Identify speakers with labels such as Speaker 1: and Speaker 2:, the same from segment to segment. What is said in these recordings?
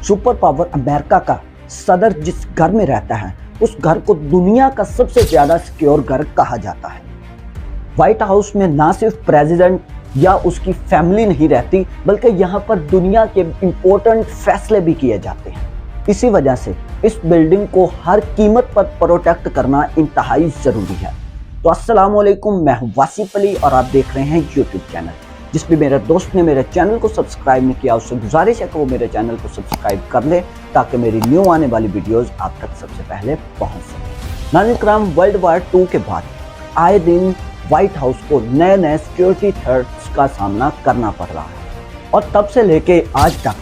Speaker 1: Super power America का सदर जिस घर में रहता है उस घर को दुनिया का सबसे ज्यादा सिक्योर घर कहा जाता है। व्हाइट हाउस में ना सिर्फ प्रेसिडेंट या उसकी फैमिली नहीं रहती बल्कि यहाँ पर दुनिया के इंपॉर्टेंट फैसले भी किए जाते हैं। इसी वजह से इस बिल्डिंग को हर कीमत पर प्रोटेक्ट करना इंतहाई जरूरी है। तो अस्सलाम वालेकुम, मैं हूं वासिफ अली और आप देख रहे हैं यूट्यूब चैनल। जिस भी मेरे दोस्त ने मेरे चैनल को सब्सक्राइब नहीं किया उससे गुजारिश है कि वो मेरे चैनल को सब्सक्राइब कर ले ताकि मेरी न्यू आने वाली वीडियोस आप तक सबसे पहले पहुंच सके। नाज़रीन किराम, वर्ल्ड वार 2 के बाद आए दिन व्हाइट हाउस को नए नए सिक्योरिटी थ्रेट्स का सामना करना पड़ रहा है और तब से लेके आज तक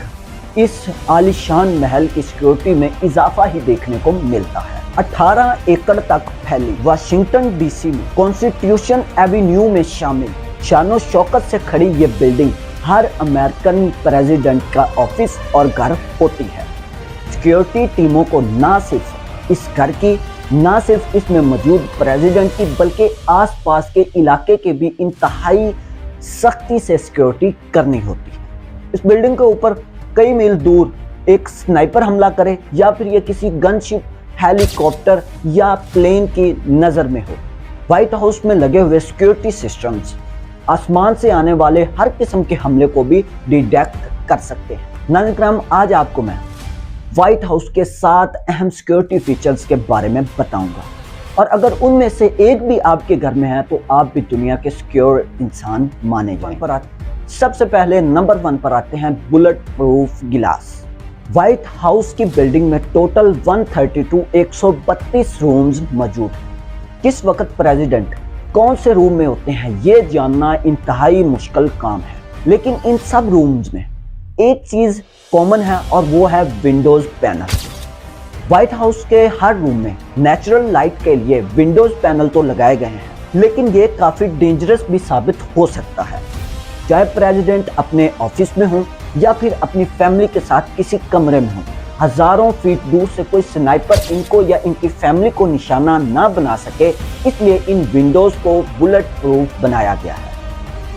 Speaker 1: इस आलीशान महल की सिक्योरिटी में इजाफा ही देखने को मिलता है। 18 एकड़ तक फैली वाशिंगटन डीसी में कॉन्स्टिट्यूशन एवेन्यू में शामिल शानो शौकत से खड़ी ये बिल्डिंग हर अमेरिकन प्रेसिडेंट का ऑफिस और घर होती है। सिक्योरिटी टीमों को ना सिर्फ इस घर की, ना सिर्फ इसमें मौजूद प्रेसिडेंट की, बल्कि आसपास के इलाके के भी इंतहाई सख्ती से सिक्योरिटी करनी होती है। इस बिल्डिंग के ऊपर कई मील दूर एक स्नाइपर हमला करे या फिर ये किसी गनशिप, हेलीकॉप्टर या प्लेन की नजर में हो, व्हाइट हाउस में लगे हुए सिक्योरिटी सिस्टम्स आसमान से आने वाले हर किस्म के हमले को भी डिटेक्ट कर सकते हैं। नाज़रीन किराम, आज आपको मैं व्हाइट हाउस के 7 अहम सिक्योरिटी फीचर्स के बारे में बताऊंगा और अगर उनमें से एक भी आपके घर में है तो आप भी दुनिया के सिक्योर इंसान माने जाएं। सबसे पहले नंबर 1 पर आते हैं बुलेट प्रूफ गिलास। व्हाइट हाउस की बिल्डिंग में टोटल 132 रूम्स मौजूद हैं। किस वक्त प्रेसिडेंट कौन से रूम में होते हैं ये जानना इंतहाई मुश्किल काम है, लेकिन इन सब रूम्स में एक चीज कॉमन है और वो है विंडोज पैनल। व्हाइट हाउस के हर रूम में नेचुरल लाइट के लिए विंडोज पैनल तो लगाए गए हैं, लेकिन ये काफी डेंजरस भी साबित हो सकता है। चाहे प्रेसिडेंट अपने ऑफिस में हो या फिर अपनी फैमिली के साथ किसी कमरे में हो, हजारों फीट दूर से कोई स्नाइपर इनको या इनकी फैमिली को निशाना ना बना सके, इसलिए इन विंडोज को बुलेट प्रूफ बनाया गया है।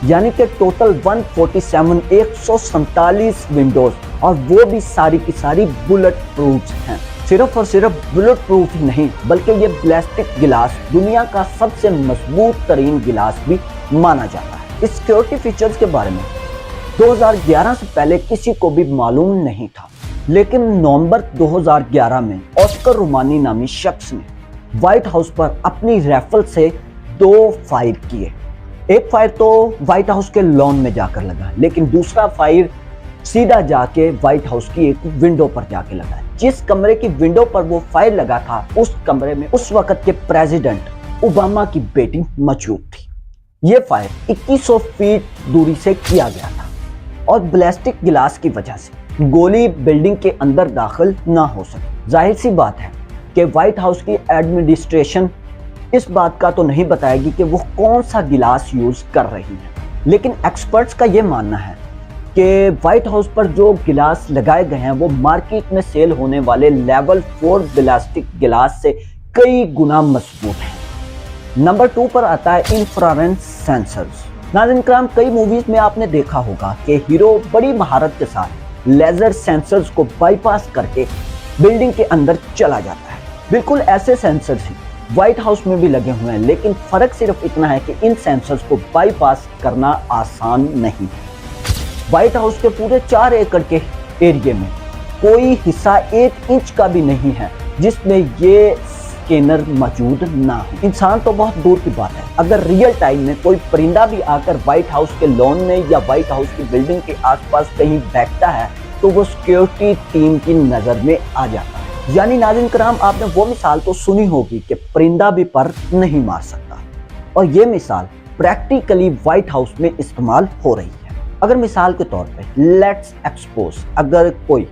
Speaker 1: यानी कि टोटल 147 विंडोज और वो भी सारी की सारी बुलेट प्रूफ हैं। सिर्फ और सिर्फ बुलेट प्रूफ ही नहीं बल्कि ये प्लास्टिक गिलास दुनिया का सबसे मजबूत तरीन गिलास भी माना जाता है। इस सिक्योरिटी फीचर्स के बारे में 2011 से पहले किसी को भी मालूम नहीं था, लेकिन नवंबर 2011 में ऑस्कर रोमानी नामी शख्स ने व्हाइट हाउस पर अपनी राइफल से 2 फायर किए। एक फायर तो व्हाइट हाउस के लॉन में जाकर लगा, लेकिन दूसरा फायर सीधा जाके व्हाइट हाउस की एक विंडो पर जाके लगा। जिस कमरे की विंडो पर वो फायर लगा था उस कमरे में उस वक्त के प्रेसिडेंट ओबामा की बेटी मौजूद थी। ये फायर 2100 फीट दूरी से किया गया था और प्लास्टिक गिलास की वजह से गोली बिल्डिंग के अंदर दाखिल ना हो सके। जाहिर सी बात है कि व्हाइट हाउस की एडमिनिस्ट्रेशन इस बात का तो नहीं बताएगी कि वो कौन सा गिलास यूज कर रही है, लेकिन एक्सपर्ट्स का ये मानना है कि व्हाइट हाउस पर जो गिलास लगाए गए हैं वो मार्केट में सेल होने वाले लेवल 4 प्लास्टिक गिलास से कई गुना मजबूत है। नंबर 2 पर आता है इंफ्रारेड सेंसर्स। नाज़रीन किराम, कई मूवीज में आपने देखा होगा कि हीरो बड़ी महारत के साथ लेजर सेंसर्स को बाईपास करके बिल्डिंग के अंदर चला जाता है। बिल्कुल ऐसे सेंसर्स ही व्हाइट हाउस में भी लगे हुए हैं, लेकिन फर्क सिर्फ इतना है कि इन सेंसर्स को बाईपास करना आसान नहीं है। व्हाइट हाउस के पूरे 4 एकड़ के एरिया में कोई हिस्सा 1 इंच का भी नहीं है जिसमें ये स्कैनर मौजूद ना हो। इंसान तो बहुत दूर की बात है, अगर रियल टाइम में कोई परिंदा भी आकर व्हाइट हाउस के लॉन में या व्हाइट हाउस की बिल्डिंग के आसपास कहीं बैठता है तो वो सिक्योरिटी टीम की नजर में आ जाता है। यानी नाज़रीन किराम, आपने वो मिसाल तो सुनी होगी कि परिंदा भी पर नहीं मार सकता, और ये मिसाल प्रैक्टिकली व्हाइट हाउस में इस्तेमाल हो रही है। अगर मिसाल के तौर पे लेट्स एक्सपोज, अगर कोई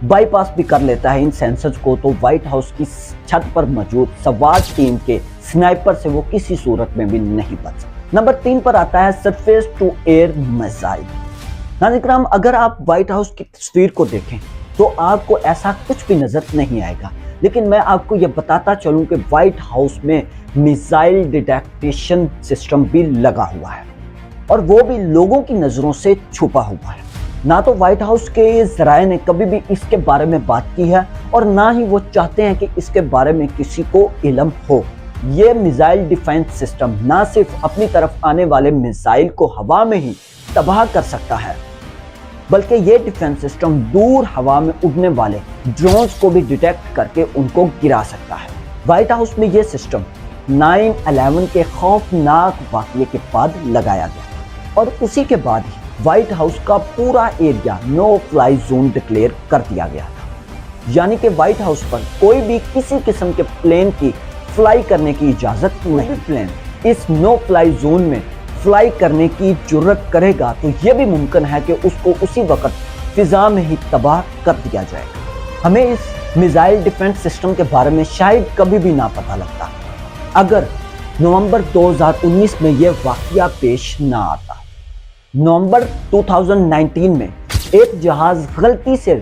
Speaker 1: बाईपास भी कर लेता है इन सेंसर्स को तो व्हाइट हाउस की छत पर मौजूद सवार टीम के स्नाइपर से वो किसी सूरत में भी नहीं बच सकता। नंबर 3 पर आता है सरफेस टू एयर मिसाइल। नाज़रीन किराम, अगर आप व्हाइट हाउस की तस्वीर को देखें तो आपको ऐसा कुछ भी नजर नहीं आएगा, लेकिन मैं आपको ये बताता चलूं कि व्हाइट हाउस में मिसाइल डिटेक्शन सिस्टम भी लगा हुआ है और वो भी लोगों की नजरों से छुपा हुआ है। نہ تو وائٹ ہاؤس کے ذرائع نے کبھی بھی اس کے بارے میں بات کی ہے اور نہ ہی وہ چاہتے ہیں کہ اس کے بارے میں کسی کو علم ہو۔ یہ میزائل ڈیفنس سسٹم نہ صرف اپنی طرف آنے والے میزائل کو ہوا میں ہی تباہ کر سکتا ہے، بلکہ یہ ڈیفنس سسٹم دور ہوا میں اڑنے والے ڈرونز کو بھی ڈیٹیکٹ کر کے ان کو گرا سکتا ہے۔ وائٹ ہاؤس میں یہ سسٹم 9/11 کے خوفناک واقعے کے بعد لگایا گیا اور اسی کے بعد ہی وائٹ ہاؤس کا پورا ایریا نو فلائی زون ڈکلیئر کر دیا گیا تھا، یعنی کہ وائٹ ہاؤس پر کوئی بھی کسی قسم کے پلین کی فلائی کرنے کی اجازت نہیں۔ پلین اس نو فلائی زون میں فلائی کرنے کی جرت کرے گا تو یہ بھی ممکن ہے کہ اس کو اسی وقت فضا میں ہی تباہ کر دیا جائے گا۔ ہمیں اس میزائل ڈیفنس سسٹم کے بارے میں شاید کبھی بھی نہ پتہ لگتا اگر نومبر 2019 میں یہ واقعہ پیش نہ آتا۔ نومبر 2019 میں ایک جہاز غلطی سے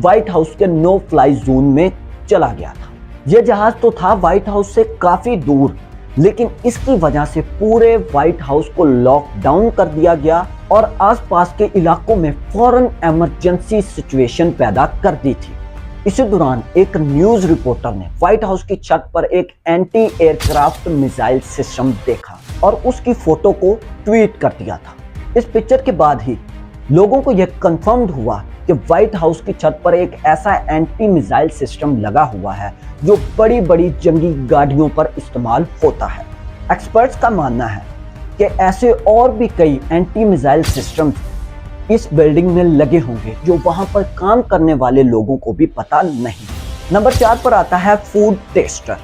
Speaker 1: وائٹ ہاؤس کے نو فلائی زون میں چلا گیا تھا۔ یہ جہاز تو تھا وائٹ ہاؤس سے کافی دور، لیکن اس کی وجہ سے پورے وائٹ ہاؤس کو لاک ڈاؤن کر دیا گیا اور آس پاس کے علاقوں میں فوراً ایمرجنسی سچویشن پیدا کر دی تھی۔ اسی دوران ایک نیوز رپورٹر نے وائٹ ہاؤس کی چھت پر ایک anti aircraft missile system دیکھا اور اس کی فوٹو کو ٹویٹ کر دیا تھا۔ اس پکچر کے بعد ہی لوگوں کو یہ کنفرمڈ ہوا کہ وائٹ ہاؤس کی چھت پر ایک ایسا اینٹی میزائل سسٹم لگا ہوا ہے جو بڑی بڑی جنگی گاڑیوں پر استعمال ہوتا ہے۔ ایکسپرٹس کا ماننا ہے کہ ایسے اور بھی کئی اینٹی میزائل سسٹمز اس بلڈنگ میں لگے ہوں گے جو وہاں پر کام کرنے والے لوگوں کو بھی پتہ نہیں۔ نمبر 4 پر آتا ہے فوڈ ٹیسٹر۔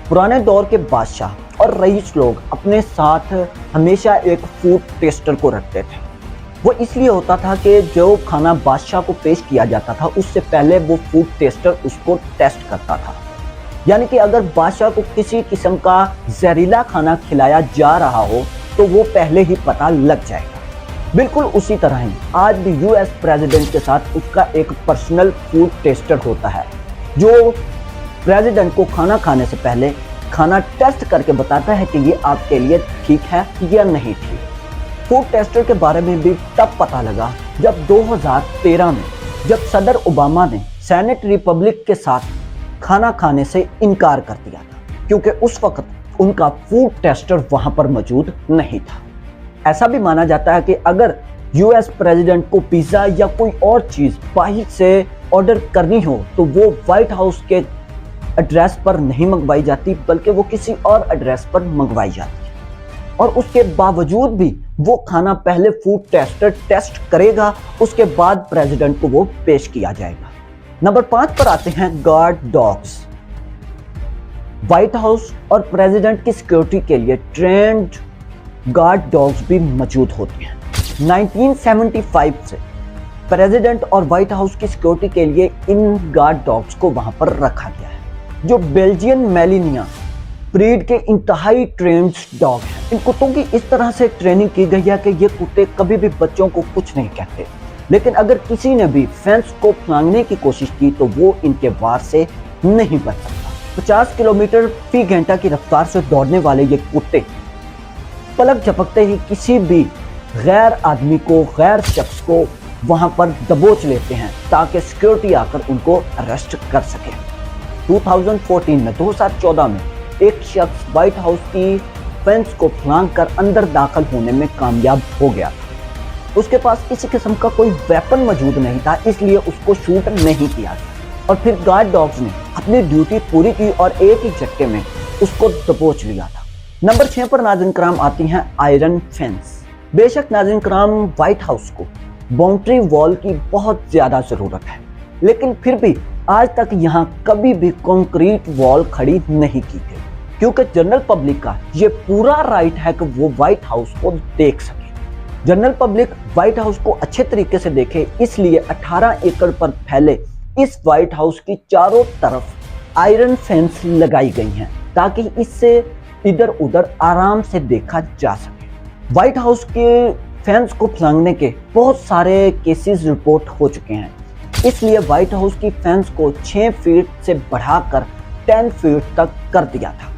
Speaker 1: پرانے دور کے بادشاہ اور رئیس لوگ اپنے ساتھ ہمیشہ ایک فوڈ ٹیسٹر کو رکھتے تھے۔ وہ اس لیے ہوتا تھا کہ جو کھانا بادشاہ کو پیش کیا جاتا تھا اس سے پہلے وہ فوڈ ٹیسٹر اس کو ٹیسٹ کرتا تھا، یعنی کہ اگر بادشاہ کو کسی قسم کا زہریلا کھانا کھلایا جا رہا ہو تو وہ پہلے ہی پتہ لگ جائے گا۔ بالکل اسی طرح ہی آج بھی یو ایس پریزیڈنٹ کے ساتھ اس کا ایک پرسنل فوڈ ٹیسٹر ہوتا ہے جو پریزیڈنٹ کو کھانا کھانے سے پہلے کھانا ٹیسٹ کر کے بتاتا ہے کہ یہ آپ کے لیے ٹھیک ہے یا نہیں ٹھیک۔ فوڈ ٹیسٹر کے بارے میں بھی تب پتہ لگا جب 2013 میں جب صدر اوباما نے سینٹ ریپبلک کے ساتھ کھانا کھانے سے انکار کر دیا تھا کیونکہ اس وقت ان کا فوڈ ٹیسٹر وہاں پر موجود نہیں تھا۔ ایسا بھی مانا جاتا ہے کہ اگر یو ایس پریزیڈنٹ کو پیزا یا کوئی اور چیز باہر سے آرڈر کرنی ہو تو وہ وائٹ ہاؤس کے ایڈریس پر نہیں منگوائی جاتی بلکہ وہ کسی اور ایڈریس پر منگوائی جاتی ہے، اور اس کے باوجود بھی وہ کھانا پہلے فوڈ ٹیسٹر ٹیسٹ کرے گا، اس کے بعد پریزیڈنٹ کو وہ پیش کیا جائے گا۔ نمبر 5 پر آتے ہیں گارڈ ڈاگز۔ وائٹ ہاؤس اور پریزیڈنٹ کی سیکیورٹی کے لیے ٹرینڈ گارڈ ڈاگز بھی موجود ہوتے ہیں۔ 1975 سے پریزیڈنٹ اور وائٹ ہاؤس کی سیکیورٹی کے لیے ان گارڈ ڈاگز کو وہاں پر رکھا گیا ہے جو بیلجین میلینیا بریڈ کے انتہائی ٹرینڈ ڈاگ ہیں۔ ان کتوں کی اس طرح سے ٹریننگ کی گئی ہے کہ یہ کتے کبھی بھی بچوں کو کچھ نہیں کہتے، لیکن اگر کسی نے بھی فینس کو پھلانگنے کی کوشش کی تو وہ ان کے وار سے نہیں بچ سکتا۔ 50 کلومیٹر فی گھنٹہ کی رفتار سے دوڑنے والے یہ کتے پلک جھپکتے ہی کسی بھی غیر آدمی کو، غیر شخص کو وہاں پر دبوچ لیتے ہیں تاکہ سیکیورٹی آ کر ان کو اریسٹ کر سکے۔ 2014 میں ایک شخص وائٹ ہاؤس کی فینس کو پھلانگ کر اندر داخل ہونے میں کامیاب ہو گیا تھا۔ اس کے پاس کسی قسم کا کوئی ویپن موجود نہیں تھا، اس لیے اس کو شوٹ نہیں کیا گیا، اور پھر گارڈ ڈاگز نے اپنی ڈیوٹی پوری کی اور ایک ہی جھٹکے میں اس کو دبوچ لیا تھا۔ نمبر 6 پر ناظرین کرام آتی ہیں آئرن فینس۔ بے شک ناظرین کرام وائٹ ہاؤس کو باؤنڈری وال کی بہت زیادہ ضرورت ہے، لیکن پھر بھی آج تک یہاں کبھی بھی کنکریٹ وال کھڑی نہیں کی گئی کیونکہ جنرل پبلک کا یہ پورا رائٹ ہے کہ وہ وائٹ ہاؤس کو دیکھ سکے۔ جنرل پبلک وائٹ ہاؤس کو اچھے طریقے سے دیکھے، اس لیے 18 ایکڑ پر پھیلے اس وائٹ ہاؤس کی چاروں طرف آئرن فینس لگائی گئی ہیں تاکہ اس سے ادھر ادھر آرام سے دیکھا جا سکے۔ وائٹ ہاؤس کے فینس کو پھلانگنے کے بہت سارے کیسز رپورٹ ہو چکے ہیں، اس لیے وائٹ ہاؤس کی فینس کو 6 فیٹ سے بڑھا کر 10 فیٹ تک کر دیا تھا،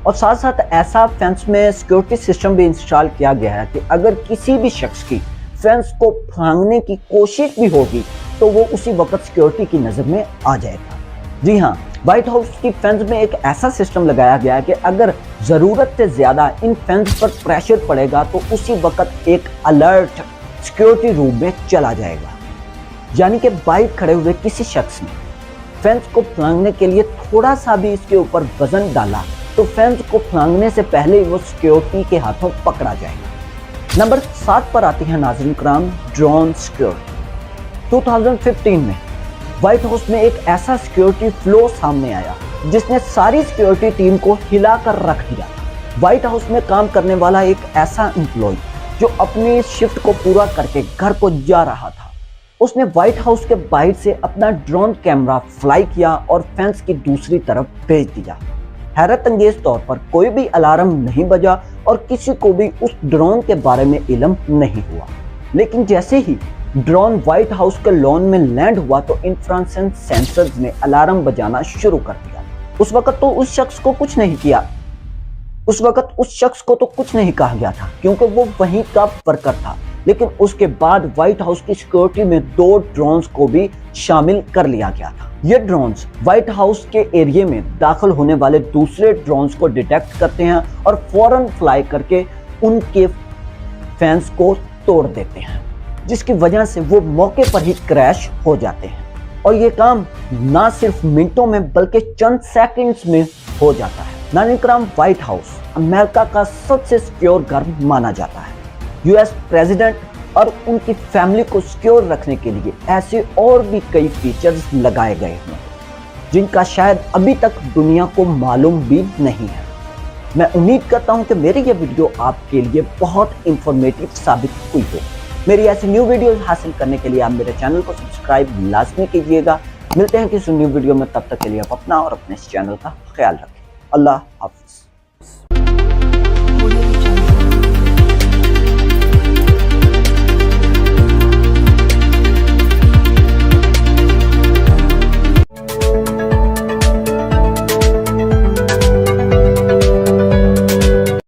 Speaker 1: اور ساتھ ساتھ ایسا فینس میں سیکیورٹی سسٹم بھی انسٹال کیا گیا ہے کہ اگر کسی بھی شخص کی फैंस को भागने की कोशिश भी होगी तो वो उसी वक्त सिक्योरिटी की नजर में आ जाएगा। जी हाँ, व्हाइट हाउस की फेंस में एक ऐसा सिस्टम लगाया गया है कि अगर जरूरत से ज्यादा इन फेंस पर प्रेशर पड़ेगा तो उसी वक्त एक अलर्ट सिक्योरिटी रूम में चला जाएगा। यानी कि बाहर खड़े हुए किसी शख्स ने फेंस को फांगने के लिए थोड़ा सा भी इसके ऊपर वजन डाला तो फेंस को फांगने से पहले ही वो सिक्योरिटी के हाथों पकड़ा जाएगा। नंबर 7 पर आती है नाज़रीन कराम, ड्रोन सिक्योरिटी। 2015 में व्हाइट हाउस में एक ऐसा सिक्योरिटी फ्लो सामने आया जिसने सारी सिक्योरिटी टीम को हिलाकर रख दिया। व्हाइट हाउस में काम करने वाला एक ऐसा एम्प्लॉय जो अपनी शिफ्ट को पूरा करके घर को जा रहा था, उसने व्हाइट हाउस के बाहर से अपना ड्रोन कैमरा फ्लाई किया और फेंस की दूसरी तरफ भेज दिया। हैरत अंगेज तौर पर कोई भी अलार्म नहीं बजा और किसी को भी उस ड्रोन के बारे में इल्म नहीं हुआ। लेकिन जैसे ही ड्रोन व्हाइट हाउस के लॉन में लैंड हुआ तो इंफ्रारेड सेंसर्स ने अलार्म बजाना शुरू कर दिया। उस वक्त तो उस शख्स को कुछ नहीं कहा गया था क्योंकि वो वहीं का वर्कर था। लेकिन उसके बाद व्हाइट हाउस की सिक्योरिटी में 2 ड्रोन्स को भी शामिल कर लिया गया था। ये ड्रोन्स व्हाइट हाउस के एरिया में दाखिल होने वाले दूसरे ड्रोन्स को डिटेक्ट करते हैं और फौरन फ्लाई करके उनके फैंस को तोड़ देते हैं, जिसकी वजह से वो मौके पर ही क्रैश हो जाते हैं। और ये काम ना सिर्फ मिनटों में बल्कि चंद सेकंड्स में हो जाता है। नाज़रीन कराम, व्हाइट हाउस अमेरिका का सबसे सिक्योर घर माना जाता है। यूएस प्रेसिडेंट और उनकी फैमिली को सिक्योर रखने के लिए ऐसे और भी कई फीचर्स लगाए गए हैं जिनका शायद अभी तक दुनिया को मालूम भी नहीं है। मैं उम्मीद करता हूं कि मेरी ये वीडियो आपके लिए बहुत इंफॉर्मेटिव साबित हुई हो। मेरी ऐसी न्यू वीडियोस हासिल करने के लिए आप मेरे चैनल को सब्सक्राइब लाजमी कीजिएगा। मिलते हैं किसी न्यू वीडियो में, तब तक के लिए आप अपना और अपने इस चैनल का ख्याल रखें। अल्लाह हाफिज।